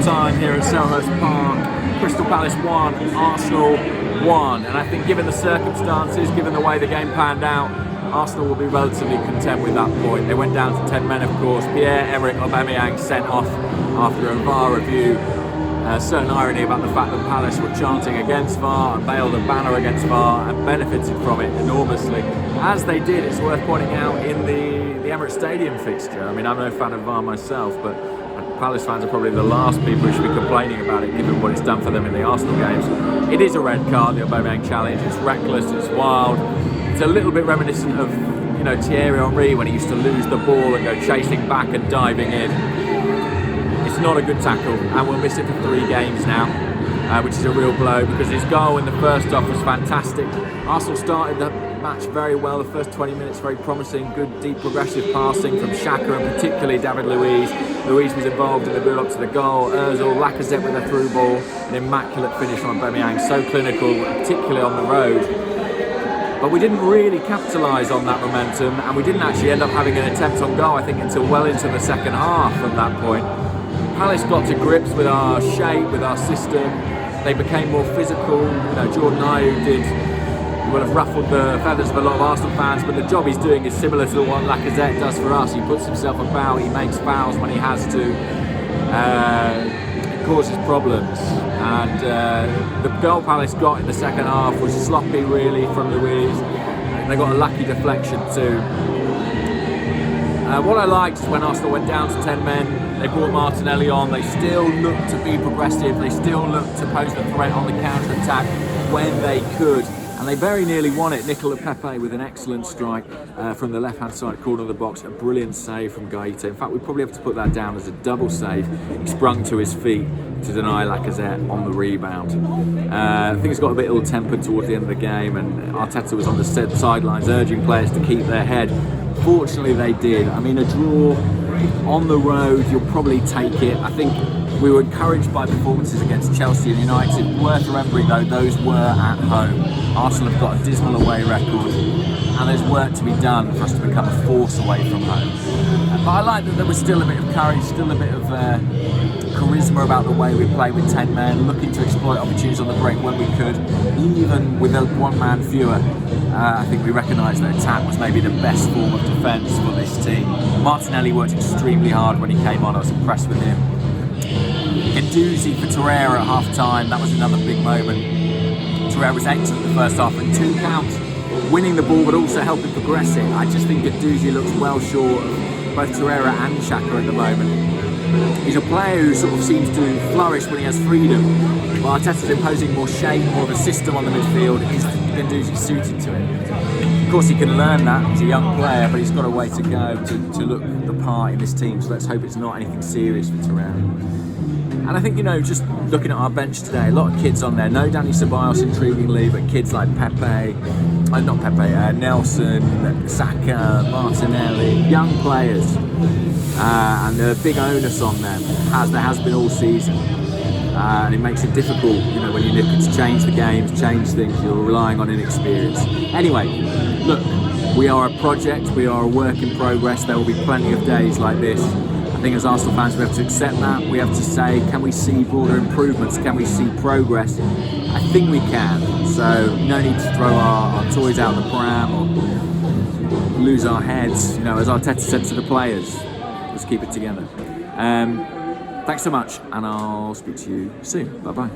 time here at Selhurst Park. Crystal Palace 1, Arsenal 1. And I think given the circumstances, given the way the game panned out, Arsenal will be relatively content with that point. They went down to 10 men, of course. Pierre-Emerick Aubameyang sent off after a VAR review. Certain irony about the fact that Palace were chanting against VAR and bailed a banner against VAR and benefited from it enormously. As they did, it's worth pointing out, in the Emirates Stadium fixture. I mean, I'm no fan of VAR myself, but Palace fans are probably the last people who should be complaining about it, given what it's done for them in the Arsenal games. It is a red card, the Aubameyang challenge. It's reckless, it's wild. It's a little bit reminiscent of, you know, Thierry Henry when he used to lose the ball and go chasing back and diving in. It's not a good tackle, and we'll miss it for 3 games now, which is a real blow, because his goal in the first half was fantastic. Arsenal started the match very well. The first 20 minutes very promising, good deep progressive passing from Xhaka and particularly David Luiz. Luiz was involved in the build up to the goal. Ozil, Lacazette with a through ball, an immaculate finish from Aubameyang, so clinical, particularly on the road. But we didn't really capitalise on that momentum, and we didn't actually end up having an attempt on goal, I think, until well into the second half from that point. Palace got to grips with our shape, with our system. They became more physical. You know, Jordan Ayew will have ruffled the feathers of a lot of Arsenal fans, but the job he's doing is similar to the one Lacazette does for us. He puts himself about, he makes fouls when he has to. It causes problems. And the goal Palace got in the second half was sloppy, really, from Luiz. And they got a lucky deflection too. What I liked is when Arsenal went down to 10 men, they brought Martinelli on. They still looked to be progressive. They still looked to pose the threat on the counter-attack when they could. And they very nearly won it. Nicola Pepe with an excellent strike from the left-hand side corner of the box. A brilliant save from Guaita. In fact, we probably have to put that down as a double save. He sprung to his feet to deny Lacazette on the rebound. Things got a bit ill-tempered towards the end of the game, and Arteta was on the sidelines urging players to keep their head. Fortunately, they did. I mean, a draw on the road, you'll probably take it. I think we were encouraged by performances against Chelsea and United. Worth remembering, though, those were at home. Arsenal have got a dismal away record, and there's work to be done for us to become a force away from home. But I like that there was still a bit of courage, still a bit of charisma about the way we played with 10 men, looking to exploit opportunities on the break when we could, even with one man fewer. I think we recognised that attack was maybe the best form of defence for this team. Martinelli worked extremely hard when he came on. I was impressed with him. Guendouzi for Torreira at half-time, that was another big moment. Torreira was excellent in the first half, and 2 counts, winning the ball but also helping progress it. I just think Guendouzi looks well short of both Torreira and Xhaka at the moment. He's a player who sort of seems to flourish when he has freedom. While Arteta's imposing more shape, more of a system on the midfield, is Guendouzi suited to it? Of course, he can learn that. He's a young player, but he's got a way to go to look the part in this team. So let's hope it's not anything serious for Torreira. And I think, you know, just looking at our bench today, a lot of kids on there. No Dani Ceballos, intriguingly, but kids like Nelson, Saka, Martinelli, young players. And the big onus on them, as there has been all season. And it makes it difficult, you know, when you're looking to change the games, change things, you're relying on inexperience. Anyway, look, we are a project, we are a work in progress. There will be plenty of days like this. I think as Arsenal fans we have to accept that. We have to say, can we see broader improvements? Can we see progress? I think we can. So no need to throw our toys out the pram or lose our heads. You know, as Arteta said to the players, let's keep it together. Thanks so much, and I'll speak to you soon. Bye-bye.